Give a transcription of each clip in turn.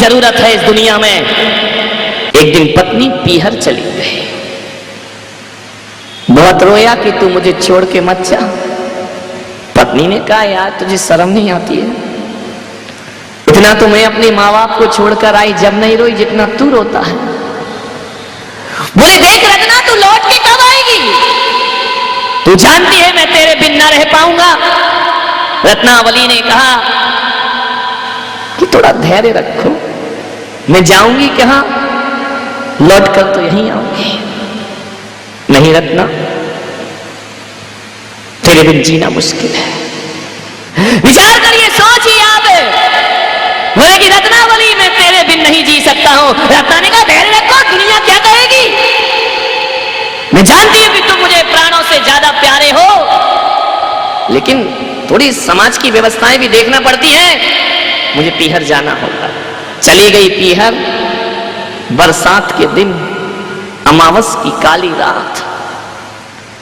जरूरत है इस दुनिया में। एक दिन पत्नी पीहर चली गई, बहुत रोया कि तू मुझे छोड़ के मत जा। पत्नी ने कहा यार तुझे शर्म नहीं आती है? इतना तो मैं अपने माँ बाप को छोड़कर आई, जब नहीं रोई जितना तू रोता है। बोले देख रत्ना तू लौट के कब आएगी? तू जानती है मैं तेरे बिन ना रह पाऊंगा। रत्नावली ने कहा कि थोड़ा धैर्य रखो, मैं जाऊंगी कहां, लौट कर तो यहीं आऊंगी। नहीं रत्ना, तेरे बिन जीना मुश्किल है। विचार करिए, सोचिए आप। बोले कि रत्नावली मैं तेरे बिन नहीं जी सकता हूं। रत्ना ने कहा धैर्य रखो, दुनिया क्या कहेगी? मैं जानती हूं कि तुम मुझे प्राणों से ज्यादा प्यारे हो, लेकिन थोड़ी समाज की व्यवस्थाएं भी देखना पड़ती हैं। मुझे पीहर जाना होगा। चली गई पीहर। बरसात के दिन, अमावस की काली रात,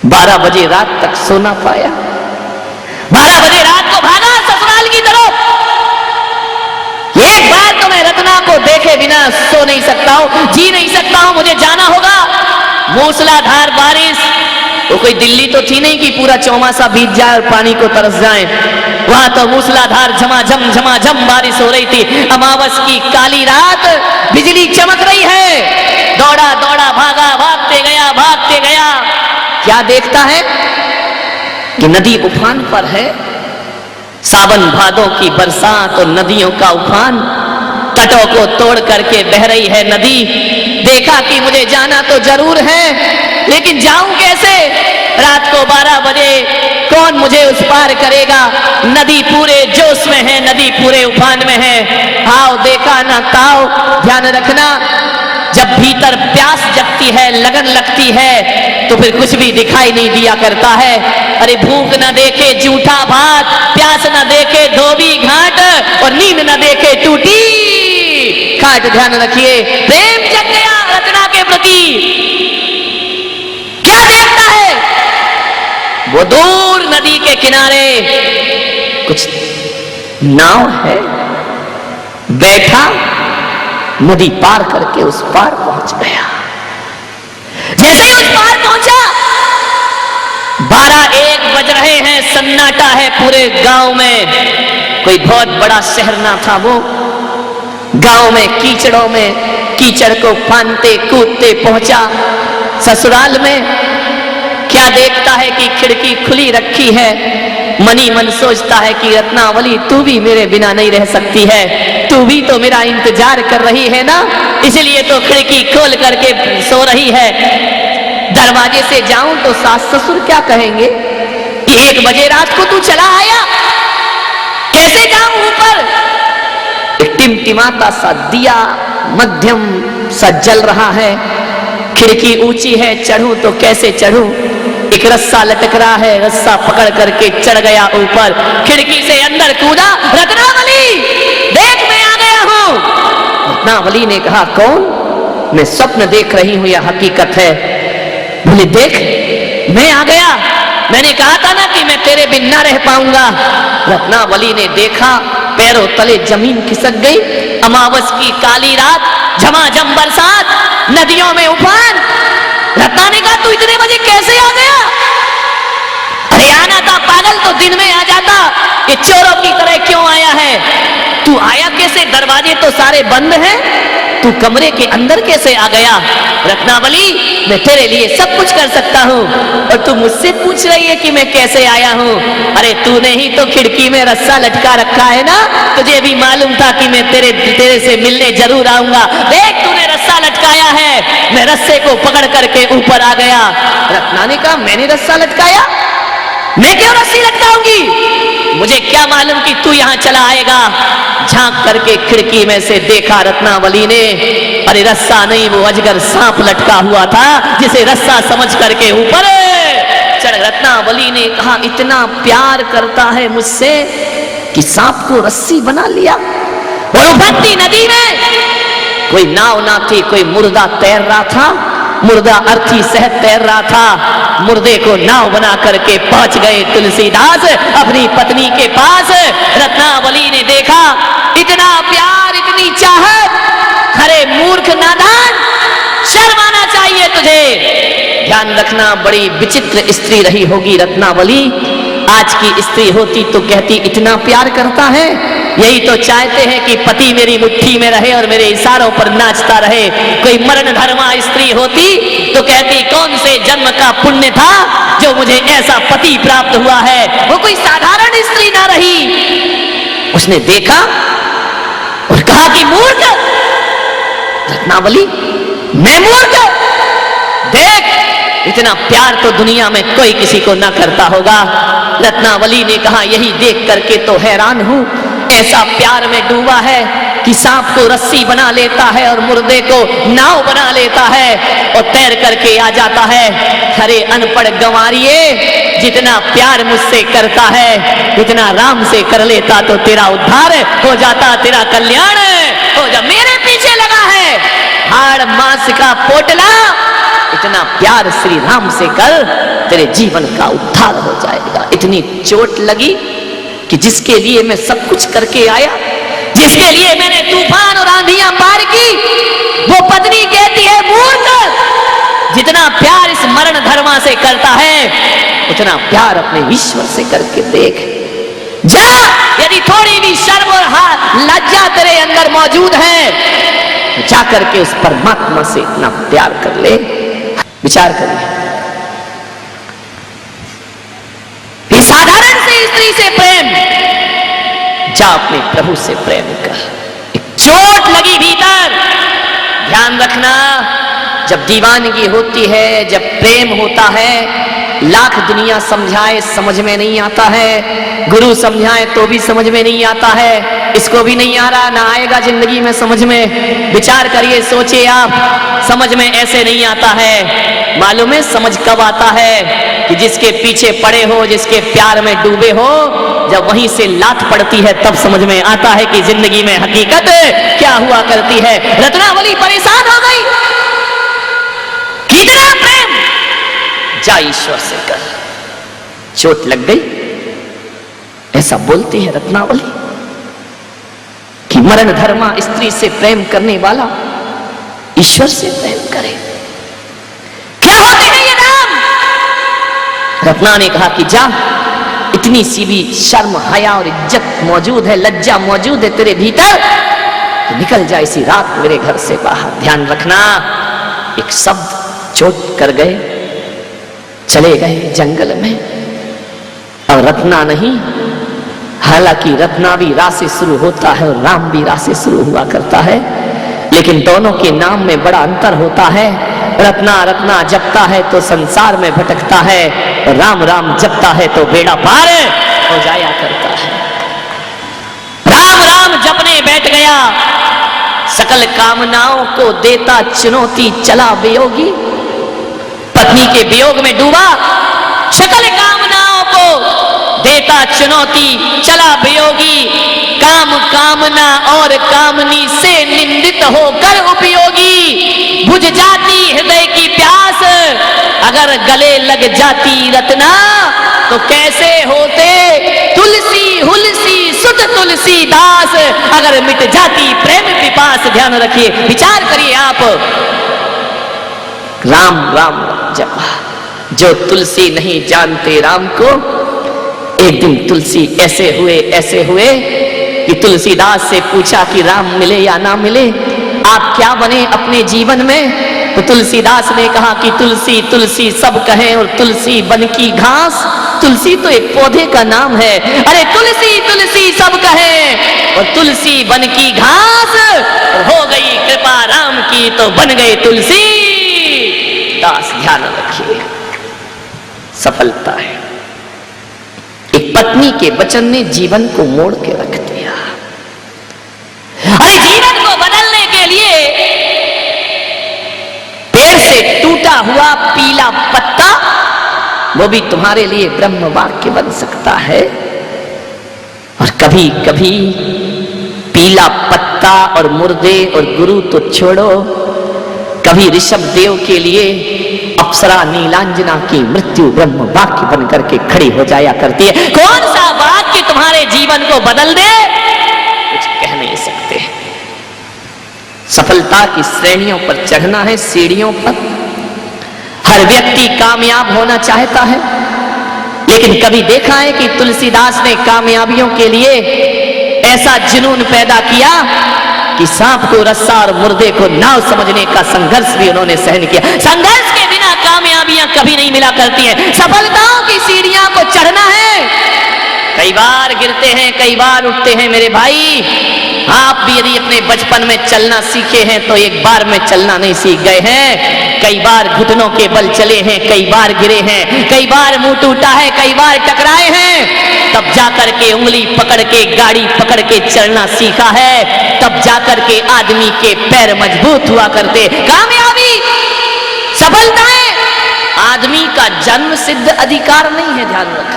12 बजे रात तक सो ना पाया। 12 बजे रात को भागा ससुराल की तरफ। एक बार तो मैं रत्ना को देखे बिना सो नहीं सकता हूं, जी नहीं सकता हूं, मुझे जाना होगा। मूसलाधार बारिश, वो कोई दिल्ली तो थी नहीं कि पूरा चौमासा बीत जाए और पानी को तरस जाए। वहां तो मूसलाधार झमाझम बारिश हो रही थी। अमावस की काली रात, बिजली चमक रही है। दौड़ा दौड़ा भागा, भागते गया। क्या देखता है कि नदी उफान पर है। सावन भादों की बरसात और नदियों का उफान, तटों को तोड़ करके बह रही है नदी। देखा कि मुझे जाना तो जरूर है, लेकिन जाऊं कैसे? रात को 12 बजे कौन मुझे उस पार करेगा? नदी पूरे जोश में है, नदी पूरे उफान में है। आओ देखा ना ताओ। ध्यान रखना, जब भीतर प्यास जगती है, लगन लगती है, तो फिर कुछ भी दिखाई नहीं दिया करता है। अरे भूख न देखे जूठा भात, प्यास न देखे धोबी घाट, और नींद न देखे टूटी खाट। ध्यान रखिए, प्रेम जग गया रत्ना के प्रति। क्या देखता है? वो दूर नदी के किनारे कुछ नाव है। बैठा, नदी पार करके उस पार पहुंच गया। जैसे ही उस पार पहुंचा, 12-1 बज रहे हैं, सन्नाटा है पूरे गांव में। कोई बहुत बड़ा शहर ना था वो। गांव में कीचड़ों में, कीचड़ को फानते कूदते पहुंचा ससुराल में। क्या देखता है कि खिड़की खुली रखी है। मनी मन सोचता है कि रत्नावली तू भी मेरे बिना नहीं रह सकती है, तू भी तो मेरा इंतजार कर रही है ना, इसलिए तो खिड़की खोल करके सो रही है। दरवाजे से जाऊं तो सास ससुर क्या कहेंगे कि 1 बजे रात को तू चला आया, कैसे जाऊं ऊपर? एक टिमटिमाता सा दिया मध्यम सा जल रहा है। खिड़की ऊंची है, चढ़ूं तो कैसे चढ़ूं? एक रस्सा लटक रहा है, रस्सा पकड़ करके चढ़ गया ऊपर। खिड़की से अंदर कूदा। रत्नावली देख मैं आ गया हूं। रत्नावली ने कहा कौन? मैं स्वप्न देख रही हूं या हकीकत है? बोले देख मैं आ गया, मैंने कहा था ना कि मैं तेरे बिन ना रह पाऊंगा। रत्नावली ने देखा, पैरों तले जमीन खिसक गई। अमावस की काली रात, झमाझम बरसात, नदियों में उफान। रत्ना ने कहा तू इतने बजे कैसे आ गया? अरे आना था पागल, तो दिन में आ जाता। ये चोरों की तरह क्यों आया है? तू आया कैसे? दरवाजे तो सारे बंद हैं, तू कमरे के अंदर कैसे आ गया? रत्नावली मैं तेरे लिए सब कुछ कर सकता हूँ, और तू मुझसे पूछ रही है कि मैं कैसे आया हूँ? अरे तूने ही तो खिड़की में रस्सा लटका रखा है ना, तुझे भी मालूम था कि मैं तेरे से मिलने जरूर आऊंगा। देख तूने रस्सा लटकाया है, मैं रस्से को पकड़ करके ऊपर आ गया। रत्ना ने कहा मैंने रस्सा लटकाया? मैं क्यों रस्सी लटकाऊंगी? मुझे क्या मालूम कि तू यहां चला आएगा। झांक करके खिड़की में से देखा रत्नावली ने, अरे रस्सा नहीं, वो अजगर सांप लटका हुआ था, जिसे रस्सा समझ करके ऊपर चढ़। रत्नावली ने कहा इतना प्यार करता है मुझसे कि सांप को रस्सी बना लिया। और उफनती नदी में कोई नाव ना थी, कोई मुर्दा तैर रहा था, मुर्दा अर्थी सहत तैर रहा था। मुर्दे को नाव बना करके पहुंच गए तुलसीदास अपनी पत्नी के पास। रत्नावली ने देखा इतना प्यार, इतनी चाहत, तुझे। ध्यान रखना, बड़ी विचित्र स्त्री रही होगी रत्नावली। आज की स्त्री होती तो कहती इतना प्यार करता है, यही तो चाहते हैं कि पति मेरी मुट्ठी में रहे और मेरे इशारों पर नाचता रहे। कोई मरण धर्मा स्त्री होती तो कहती कौन से जन्म का पुण्य था जो मुझे ऐसा पति प्राप्त हुआ है। वो कोई साधारण स्त्री ना रही। उसने देखा और कहा कि मूर्ख रत्नावली, मैं मूर्ख? देख, इतना प्यार तो दुनिया में कोई किसी को ना करता होगा। रत्नावली ने कहा यही देख करके तो हैरान हूं, ऐसा प्यार में डूबा है कि सांप को रस्सी बना लेता है और मुर्दे को नाव बना लेता है और तैर करके आ जाता है। अरे अनपढ़ गंवारिये, जितना प्यार मुझसे करता है इतना राम से कर लेता तो तेरा उद्धार हो जाता, तेरा कल्याण हो जा। मेरे पीछे लगा है हाड़ मांस का पोटला, इतना प्यार श्री राम से कर, तेरे जीवन का उद्धार हो जाएगा। इतनी चोट लगी कि जिसके लिए मैं सब कुछ करके आया, जिसके लिए मैंने तूफान और आंधियां पार की, वो पत्नी कहती है मूर्ख, जितना प्यार इस मरण धर्मा से करता है उतना प्यार अपने ईश्वर से करके देख। जा, यदि थोड़ी भी शर्म और लज्जा तेरे अंदर मौजूद है तो जा करके उस परमात्मा से इतना प्यार कर ले। विचार करिए, साधारण से स्त्री से प्रेम, जा अपने प्रभु से प्रेम कर। एक चोट लगी भीतर, ध्यान रखना, जब दीवानगी होती है, जब प्रेम होता है, लाख दुनिया समझाए समझ में नहीं आता है, गुरु समझाए तो भी समझ में नहीं आता है, इसको भी नहीं आ रहा, ना आएगा जिंदगी में समझ में। विचार करिए, सोचिए आप, समझ में ऐसे नहीं आता है। मालूम है समझ कब आता है? कि जिसके पीछे पड़े हो, जिसके प्यार में डूबे हो, जब वहीं से लात पड़ती है तब समझ में आता है कि जिंदगी में हकीकत क्या हुआ करती है। रत्नावली परेशान हो गई, कितना प्रेम, जा ईश्वर से कर। चोट लग गई, ऐसा बोलती है रत्नावली कि मरण धर्मा स्त्री से प्रेम करने वाला ईश्वर से प्रेम करे। क्या होते हैं ये नाम? रत्ना ने कहा कि जा, इतनी सी भी शर्म हया और इज्जत मौजूद है, लज्जा मौजूद है तेरे भीतर, तो निकल जा इसी रात मेरे घर से बाहर। ध्यान रखना, एक शब्द चोट कर गए, चले गए जंगल में। और रत्ना नहीं, हालांकि रत्ना भी रा से शुरू होता है और राम भी रा से शुरू हुआ करता है, लेकिन दोनों के नाम में बड़ा अंतर होता है। रत्ना रत्ना जपता है तो संसार में भटकता है, राम राम जपता है तो बेड़ा पार हो जाया करता है। राम राम जपने बैठ गया, सकल कामनाओं को देता चुनौती चला वियोगी। पत्नी के वियोग में डूबा, सकल कामनाओं को देता चुनौती चला वियोगी। काम कामना और कामनी से निंदित होकर उपयोगी। बुझ जाती हृदय की प्यास, अगर गले लग जाती रत्ना, तो कैसे होते तुलसी हुलसी सुत तुलसी दास, अगर मिट जाती प्रेम पिपास। ध्यान रखिए, विचार करिए आप, राम राम जपा। जो तुलसी नहीं जानते राम को, एक दिन तुलसी ऐसे हुए कि तुलसीदास से पूछा कि राम मिले या ना मिले, आप क्या बने अपने जीवन में? तो तुलसीदास ने कहा कि तुलसी तुलसी सब कहें और तुलसी बन की घास। तुलसी तो एक पौधे का नाम है। अरे तुलसी तुलसी सब कहें और तुलसी बन की घास, और हो गई कृपा राम की तो बन गए तुलसी दास। ध्यान रखिए, सफलता है। एक पत्नी के वचन ने जीवन को मोड़ के रख दिया। अरे जीवन को बदलने के लिए पेड़ से टूटा हुआ पीला पत्ता, वो भी तुम्हारे लिए ब्रह्म वाक्य बन सकता है। और कभी कभी पीला पत्ता और मुर्दे और गुरु तो छोड़ो, कभी ऋषभ देव के लिए अप्सरा नीलांजना की मृत्यु ब्रह्म वाक्य बनकर के खड़ी हो जाया करती है। कौन सा वाक्य तुम्हारे जीवन को बदल दे, कुछ कह नहीं सकते। सफलता की श्रेणियों पर चढ़ना है, सीढ़ियों पर हर व्यक्ति कामयाब होना चाहता है, लेकिन कभी देखा है कि तुलसीदास ने कामयाबियों के लिए ऐसा जुनून पैदा किया कि सांप को रस्सा और मुर्दे को नाव समझने का संघर्ष भी उन्होंने सहन किया। संघर्ष के बिना कामयाबियां कभी नहीं मिला करती हैं। सफलताओं की सीढ़ियां को चढ़ना है, कई बार गिरते हैं, कई बार उठते हैं। मेरे भाई, आप भी यदि अपने बचपन में चलना सीखे हैं तो एक बार में चलना नहीं सीख गए हैं। कई बार घुटनों के बल चले हैं, कई बार गिरे हैं, कई बार मुंह टूटा है, कई बार टकराए हैं। तब जाकर के उंगली पकड़ के, गाड़ी पकड़ के चलना सीखा है, तब जाकर के आदमी के पैर मजबूत हुआ करते। कामयाबी, सफलताएं आदमी का जन्म सिद्ध अधिकार नहीं है, ध्यान रखें।